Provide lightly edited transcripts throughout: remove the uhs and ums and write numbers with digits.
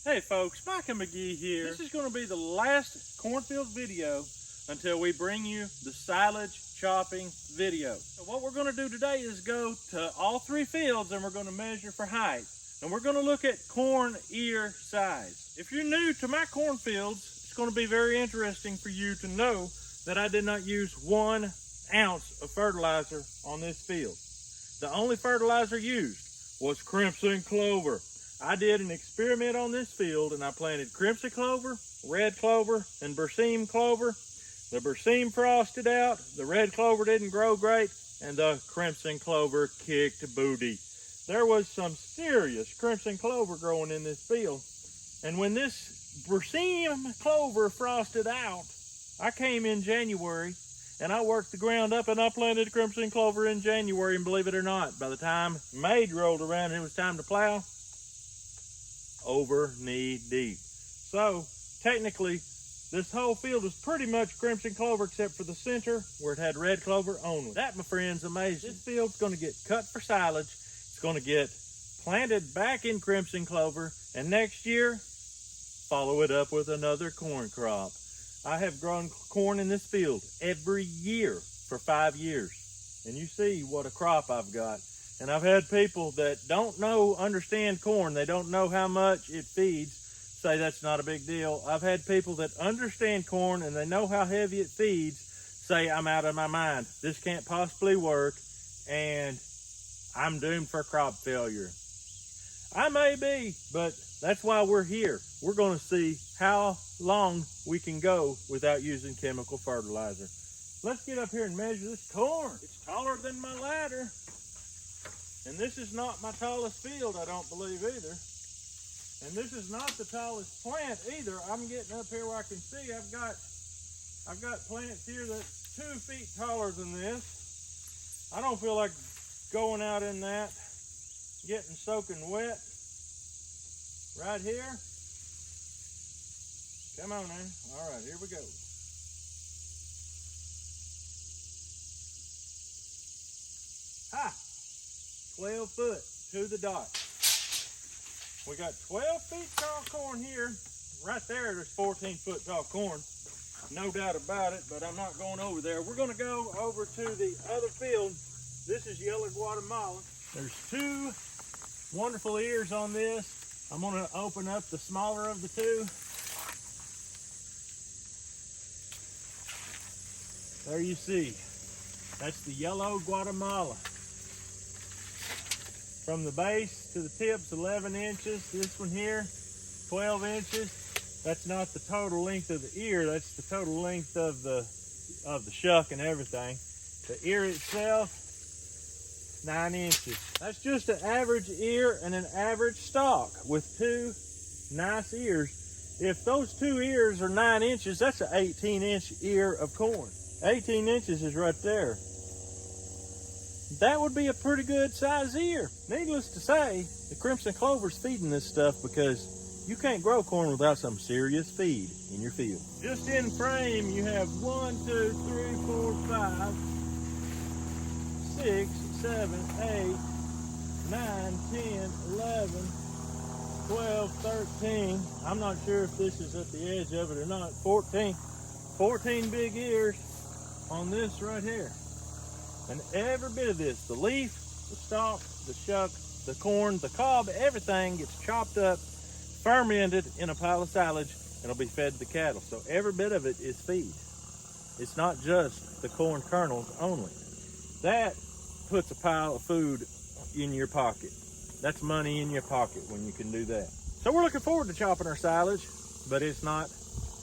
Hey folks, Mike and McGee here. This is going to be the last cornfield video until we bring you the silage chopping video. So what we're going to do today is go to all three fields and we're going to measure for height. And we're going to look at corn ear size. If you're new to my cornfields, it's going to be very interesting for you to know that I did not use 1 ounce of fertilizer on this field. The only fertilizer used was crimson clover. I did an experiment on this field and I planted crimson clover, red clover, and berseem clover. The berseem frosted out, the red clover didn't grow great, and the crimson clover kicked booty. There was some serious crimson clover growing in this field. And when this berseem clover frosted out, I came in January and I worked the ground up and I planted crimson clover in January, and believe it or not, by the time May rolled around and it was time to plow, over knee deep. So technically this whole field is pretty much crimson clover except for the center where it had red clover only. That, my friends, amazing. This field's going to get cut for silage. It's going to get planted back in crimson clover, and next year follow it up with another corn crop. I have grown corn in this field every year for 5 years, and you see what a crop I've got. And I've had people that don't understand corn, they don't know how much it feeds, say that's not a big deal. I've had people that understand corn and they know how heavy it feeds, say I'm out of my mind. This can't possibly work and I'm doomed for crop failure. I may be, but that's why we're here. We're going to see how long we can go without using chemical fertilizer. Let's get up here and measure this corn. It's taller than my ladder. And this is not my tallest field, I don't believe either. And this is not the tallest plant either. I'm getting up here where I can see I've got plants here that's 2 feet taller than this. I don't feel like going out in that, getting soaking wet. Right here. Come on now. All right, here we go. Ha! 12 foot to the dot. We got 12 feet tall corn here. Right there's 14 foot tall corn. No doubt about it, but I'm not going over there. We're gonna go over to the other field. This is yellow Guatemala. There's 2 wonderful ears on this. I'm gonna open up the smaller of the 2. There you see, that's the yellow Guatemala. From the base to the tips, 11 inches. This one here, 12 inches. That's not the total length of the ear. That's the total length of the shuck and everything. The ear itself, 9 inches. That's just an average ear and an average stalk with 2 nice ears. If those 2 ears are 9 inches, that's an 18-inch ear of corn. 18 inches is right there. That would be a pretty good size ear. Needless to say, the crimson clover's feeding this stuff because you can't grow corn without some serious feed in your field. Just in frame, you have 1, 2, 3, 4, 5, 6, 7, 8, 9, 10, 11, 12, 13. I'm not sure if this is at the edge of it or not. 14 big ears on this right here. And every bit of this, the leaf, the stalk, the shuck, the corn, the cob, everything gets chopped up, fermented in a pile of silage, and it'll be fed to the cattle. So every bit of it is feed. It's not just the corn kernels only. That puts a pile of food in your pocket. That's money in your pocket when you can do that. So we're looking forward to chopping our silage, but it's not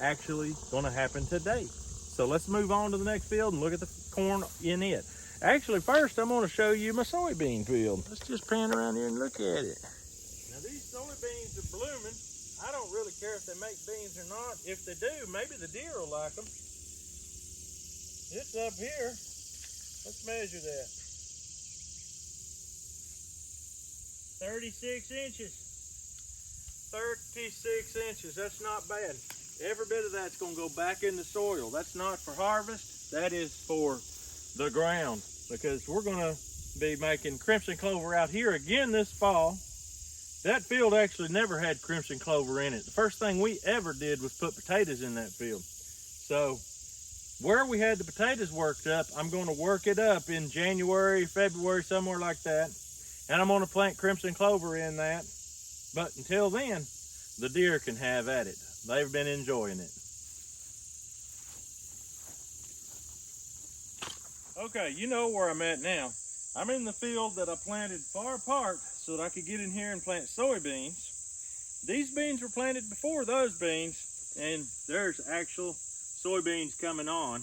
actually going to happen today. So let's move on to the next field and look at the corn in it. Actually, first I'm going to show you my soybean field. Let's just pan around here and look at it. Now these soybeans are blooming. I don't really care if they make beans or not. If they do, maybe the deer will like them. It's up here. Let's measure that. 36 inches. 36 inches. That's not bad. Every bit of that's going to go back in the soil. That's not for harvest. That is for the ground, because we're going to be making crimson clover out here again this fall. That field actually never had crimson clover in it. The first thing we ever did was put potatoes in that field. So where we had the potatoes worked up, I'm going to work it up in January, February, somewhere like that. And I'm going to plant crimson clover in that. But until then, the deer can have at it. They've been enjoying it. Okay, you know where I'm at now. I'm in the field that I planted far apart so that I could get in here and plant soybeans. These beans were planted before those beans, and there's actual soybeans coming on.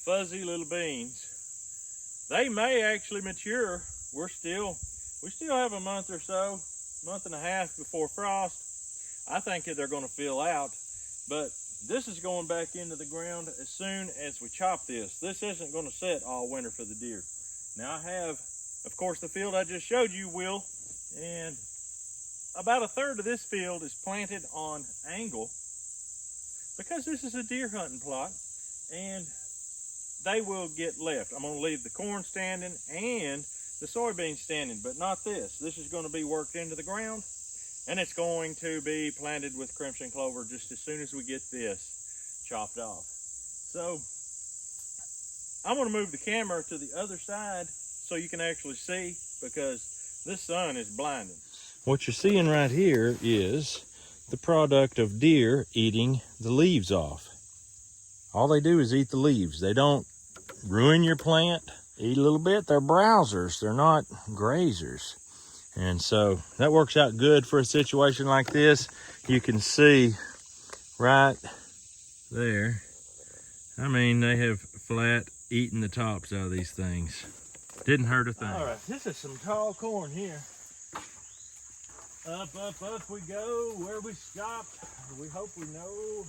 Fuzzy little beans. They may actually mature. We still have a month or so, month and a half before frost. I think that they're going to fill out, but this is going back into the ground as soon as we chop this. This isn't going to set all winter for the deer. Now I have, of course, the field I just showed you, Will, and about a third of this field is planted on angle because this is a deer hunting plot, and they will get left. I'm going to leave the corn standing and the soybeans standing, but not this. This is going to be worked into the ground, and it's going to be planted with crimson clover just as soon as we get this chopped off. So I'm going to move the camera to the other side so you can actually see, because this sun is blinding. What you're seeing right here is the product of deer eating the leaves off. All they do is eat the leaves. They don't ruin your plant. Eat a little bit. They're browsers. They're not grazers. And so that works out good for a situation like this. You can see right there. I mean, they have flat eaten the tops out of these things. Didn't hurt a thing. All right, this is some tall corn here. Up we go. Where we stopped, we hope we know.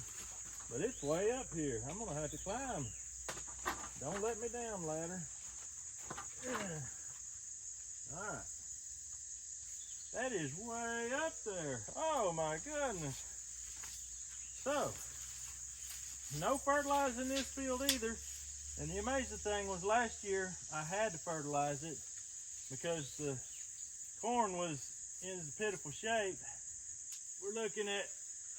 But it's way up here. I'm gonna have to climb. Don't let me down, ladder. All right. That is way up there. Oh my goodness. So, no fertilizer in this field either. And the amazing thing was last year I had to fertilize it because the corn was in its pitiful shape. We're looking at,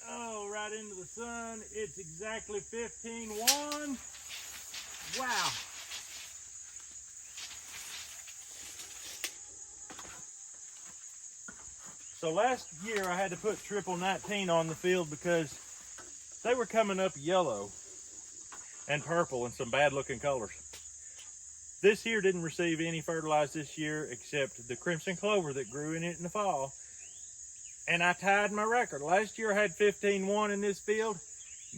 oh, right into the sun. It's exactly 15-1. Wow. So last year I had to put triple 19 on the field because they were coming up yellow and purple and some bad looking colors. This here didn't receive any fertilizer this year except the crimson clover that grew in it in the fall. And I tied my record. Last year I had 15-1 in this field.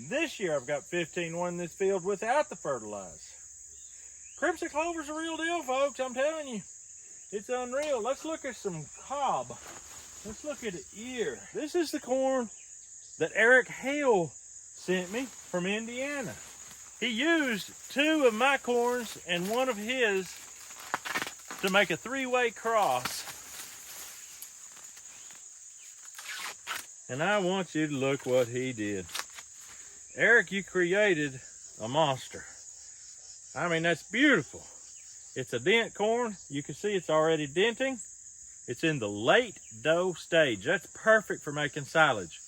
This year I've got 15-1 in this field without the fertilizer. Crimson clover's a real deal, folks, I'm telling you. It's unreal. Let's look at some cob. Let's look at the ear. This is the corn that Eric Hale sent me from Indiana. He used 2 of my corns and 1 of his to make a 3-way cross. And I want you to look what he did. Eric, you created a monster. I mean, that's beautiful. It's a dent corn. You can see it's already denting. It's in the late dough stage. That's perfect for making silage.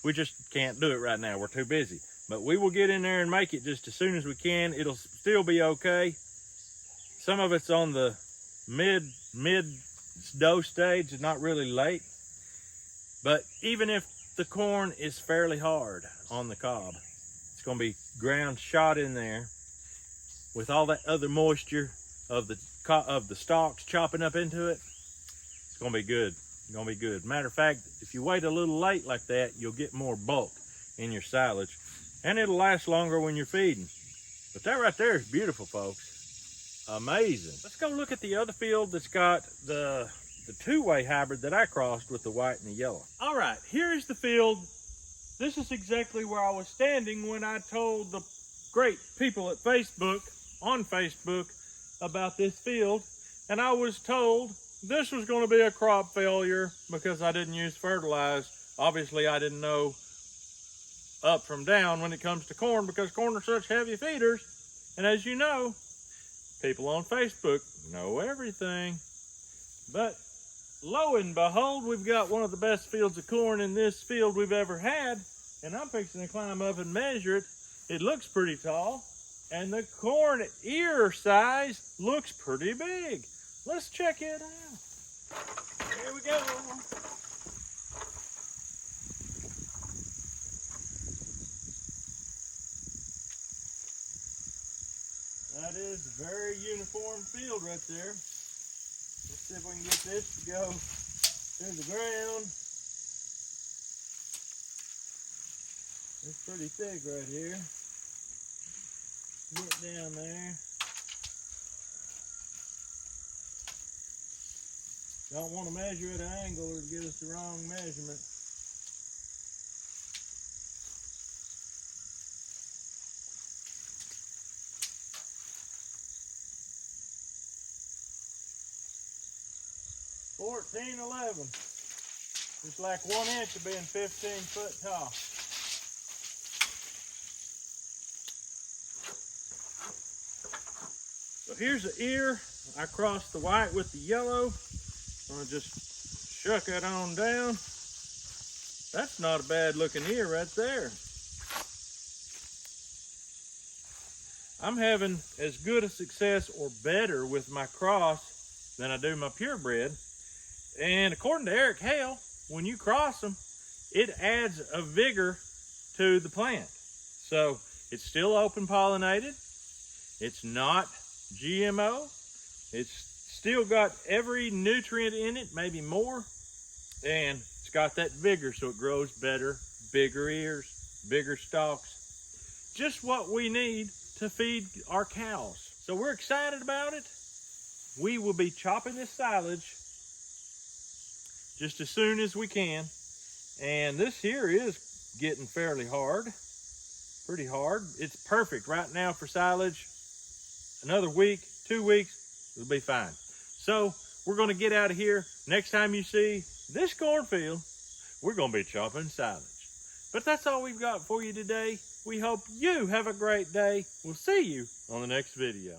We just can't do it right now. We're too busy. But we will get in there and make it just as soon as we can. It'll still be okay. Some of it's on the mid dough stage, not really late. But even if the corn is fairly hard on the cob, it's going to be ground shot in there with all that other moisture of the stalks chopping up into it. It's going to be good. It's going to be good. Matter of fact, if you wait a little late like that, you'll get more bulk in your silage. And it'll last longer when you're feeding. But that right there is beautiful, folks. Amazing. Let's go look at the other field that's got the 2-way hybrid that I crossed with the white and the yellow. All right, here's the field. This is exactly where I was standing when I told the great people at Facebook, on Facebook, about this field. And I was told this was going to be a crop failure because I didn't use fertilizer. Obviously, I didn't know up from down when it comes to corn because corn are such heavy feeders. And as you know, people on Facebook know everything. But lo and behold, we've got one of the best fields of corn in this field we've ever had. And I'm fixing to climb up and measure it. It looks pretty tall. And the corn ear size looks pretty big. Let's check it out. Here we go. That is a very uniform field right there. Let's see if we can get this to go to the ground. It's pretty thick right here. Get down there. Don't want to measure at an angle or get us the wrong measurement. $14.11. Just like 1 inch of being 15 foot tall. So here's the ear. I crossed the white with the yellow. I'm gonna just shuck it on down. That's not a bad looking ear right there. I'm having as good a success or better with my cross than I do my purebred. And according to Eric Hale, when you cross them, it adds a vigor to the plant. So it's still open pollinated. It's not GMO. It's still got every nutrient in it, maybe more. And it's got that vigor, so it grows better, bigger ears, bigger stalks. Just what we need to feed our cows. So we're excited about it. We will be chopping this silage just as soon as we can. And this here is getting fairly hard, pretty hard. It's perfect right now for silage. Another week, 2 weeks, it'll be fine. So we're gonna get out of here. Next time you see this cornfield, we're gonna be chopping silage. But that's all we've got for you today. We hope you have a great day. We'll see you on the next video.